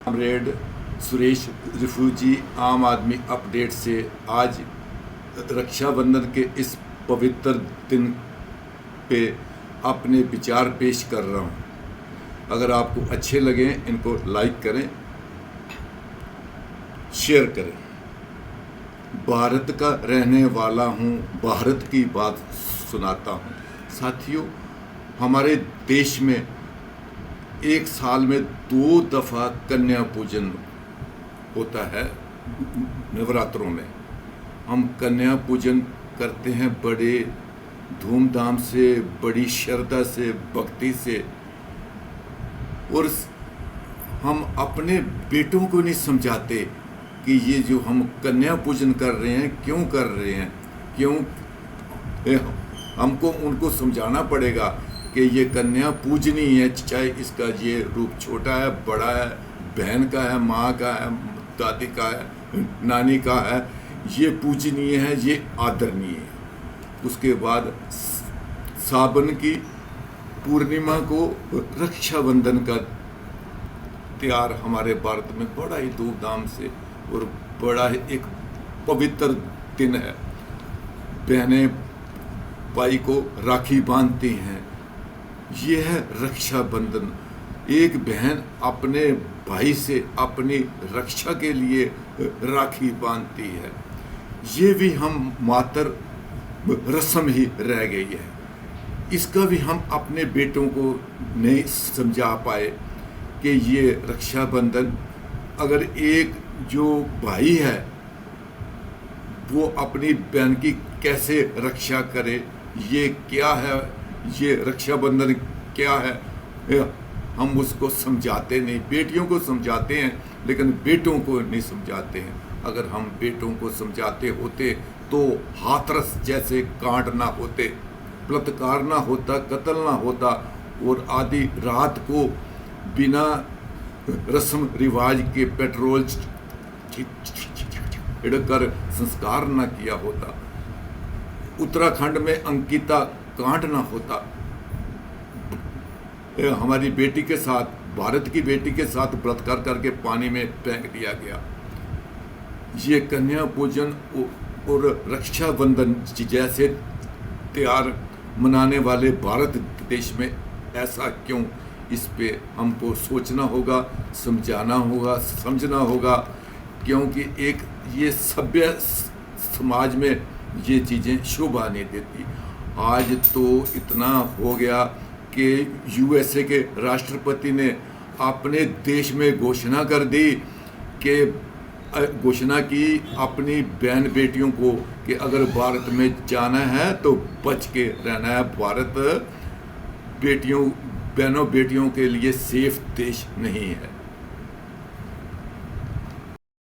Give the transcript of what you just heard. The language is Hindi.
कॉमरेड सुरेश रिफ्यूजी आम आदमी अपडेट से आज रक्षाबंधन के इस पवित्र दिन पे अपने विचार पेश कर रहा हूँ। अगर आपको अच्छे लगें इनको लाइक करें, शेयर करें। भारत का रहने वाला हूँ, भारत की बात सुनाता हूँ। साथियों, हमारे देश में एक साल में 2 दफ़ा कन्या पूजन होता है। नवरात्रों में हम कन्या पूजन करते हैं बड़े धूमधाम से, बड़ी श्रद्धा से, भक्ति से, और हम अपने बेटों को नहीं समझाते कि ये जो हम कन्या पूजन कर रहे हैं क्यों कर रहे हैं, क्यों हमको उनको समझाना पड़ेगा कि ये कन्या पूजनीय है, चाहे इसका ये रूप छोटा है, बड़ा है, बहन का है, माँ का है, दादी का है, नानी का है, ये पूजनीय है, ये आदरणीय है। उसके बाद सावन की पूर्णिमा को रक्षाबंधन का त्योहार हमारे भारत में बड़ा ही धूमधाम से और बड़ा ही एक पवित्र दिन है। बहनें भाई को राखी बांधती हैं, ये है रक्षाबंधन। एक बहन अपने भाई से अपनी रक्षा के लिए राखी बांधती है। ये भी हम मातर रस्म ही रह गई है। इसका भी हम अपने बेटों को नहीं समझा पाए कि ये रक्षाबंधन, अगर एक जो भाई है वो अपनी बहन की कैसे रक्षा करे, ये क्या है, ये रक्षाबंधन क्या है, हम उसको समझाते नहीं। बेटियों को समझाते हैं लेकिन बेटों को नहीं समझाते हैं। अगर हम बेटों को समझाते होते तो हाथरस जैसे कांड ना होते, बलात्कार ना होता, कत्ल ना होता, और आधी रात को बिना रस्म रिवाज के पेट्रोल छिड़कर संस्कार ना किया होता, उत्तराखंड में अंकिता कांड ना होता, हमारी बेटी के साथ, भारत की बेटी के साथ बलात्कार करके पानी में फेंक दिया गया। ये कन्या पूजन और रक्षाबंधन जैसे त्योहार मनाने वाले भारत देश में ऐसा क्यों, इस पे हमको सोचना होगा, समझाना होगा, समझना होगा, क्योंकि एक ये सभ्य समाज में ये चीज़ें शोभा नहीं देती। आज तो इतना हो गया कि यूएसए के राष्ट्रपति ने अपने देश में घोषणा कर दी कि घोषणा की अपनी बहन बेटियों को कि अगर भारत में जाना है तो बच के रहना है। भारत बेटियों, बहनों बेटियों के लिए सेफ देश नहीं है।